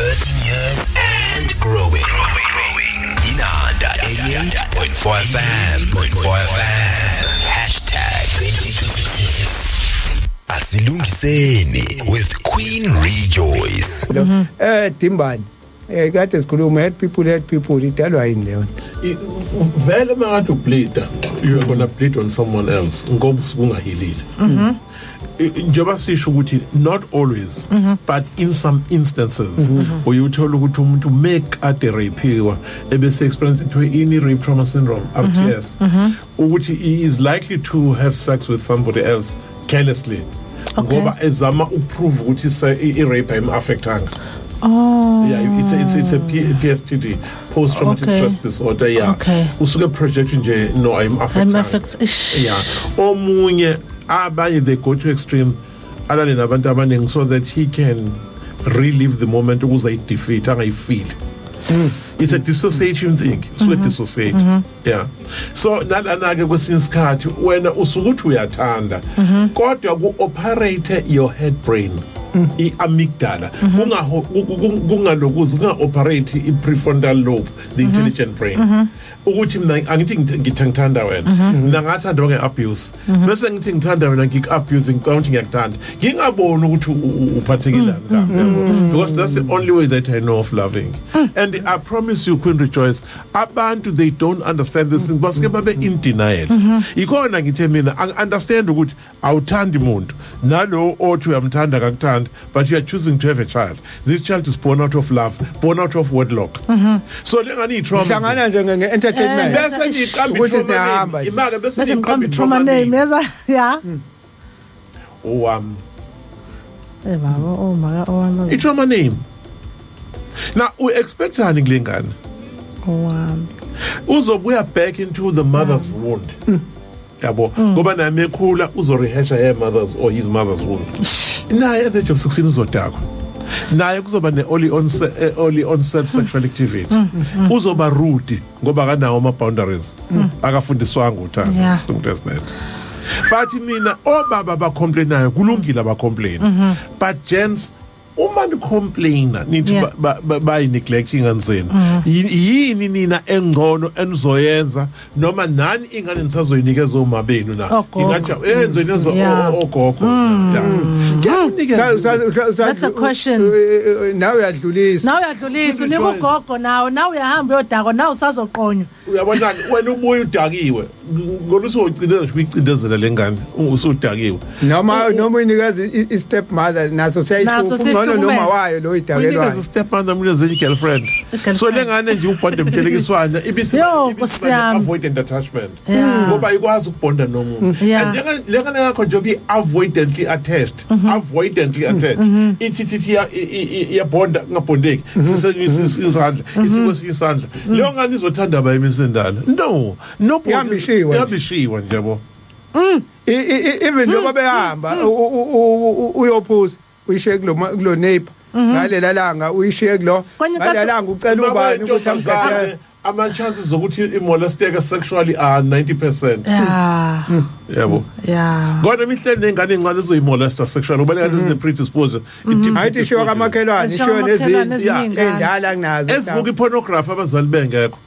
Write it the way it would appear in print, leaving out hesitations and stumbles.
13 years and growing. Inanda 88.4 FM. Hashtag 2266. Asilungiseni with Queen Rejoice. Timbani. Kade sikhuluma help people idalwa yini leyo. Vele mangathi ublida you are going to bleed on someone else ngoba singahilile. Njengoba sisho ukuthi not always but in some instances uyuthola ukuthi umuntu make ade rapiwa ebese experience into any rape trauma syndrome RTS ukuthi he is likely to have sex with somebody else carelessly ngoba ezama uprove ukuthi I rape him affectanga. Oh. Yeah, it's a PSTD, post-traumatic stress disorder. Yeah. Okay. Usuke projection nje no I'm affected. Yeah. Omunye abanye they go to extreme alale nabantu abaningi so that he can relive the moment ukuze defeat angayifeel. It's a dissociation thing. Usuke dissociate. Yeah. So nalana ke kwesinye isikhathi wena usukuthi uyathanda kodwa ku-operate your head brain. I-amygdala kungalokuzi kunga-operate i-prefrontal lobe, the intelligent brain. Ukuthi mina angithi ngithanda wena mina ngathanda nge-abuse bese ngithi ngithanda wena ngik-abuse ngicabanga ngiyakuthanda ngingaboni ukuthi uphathekile ngami because that's the only way that I know of loving. And I promise you Queen Rejoice, abantu they don't understand this thing basike babe in denial. Ikhona ngithe mina understand ukuthi awuthandi umuntu nalo othi uyamthanda kakuthanda but you are choosing to have a child. This child is born out of love, born out of wedlock. So lengani trauma hlangana nje nge-entertainment bese ngiqambi imake bese ngiqambi trauma name yeza ya baba maka owami i-trauma name now we expect hani kulengane uzobuya back into the mother's wound yabo ngoba nami ekhula uzorehasha her mother's or his mother's wound naye at the age of 16 uzodakwa naye kuzoba ne-early onset sexual activity uzoba rude ngoba akanawo ama-boundaries akafundiswanga uthando something as that. But mina obaba bacomplainayo kulungile abacomplain but gents uma nicomplaina nithi bayi-neglecting ingane zenu yini nina engcono enizoyenza noma nani ingane nisazoyinikeza oma benu na ingathi yenzo ogogo. That's a question. Now uyadlulisa unika ugogo nawe now uyahamba uyodakwa now usazoqonywa uyabona wena ubuye udakiwe ngoluthi ucindezela nje uyicindezela lengane usudakiwe noma unikeza i-step mother naso siyayihlupa noma wayo lo idakelwayo unikeza step mother unikeza girlfriend so lengane nje ubhonde mthelekiswana ibisi avoidant attachment ngoba ikwazi ukubonda nomuntu and lengane yakho nje ubi avoidantly attached ithi iyabonda ngabondeki sisenyisa isandla isandla leyo ngane izothanda bayimisindala no yabishiwa nje yabo even njengoba behamba uyophuza uyishiye kulo neighbor ngalela langa uyishiye kulo ngalela langa ucela ubani ukuthi amgade ama-chances zokuthi imolesteka sexually are 90%. Yabo. Kodwa imihleli nengane encane ezoyimolesta sexually ngoba lengane zine-predisposure. Ayithi shiwa kamakhelwane shiwe nezinye endala kunazo ezibuka i-pornography abazali bengekho.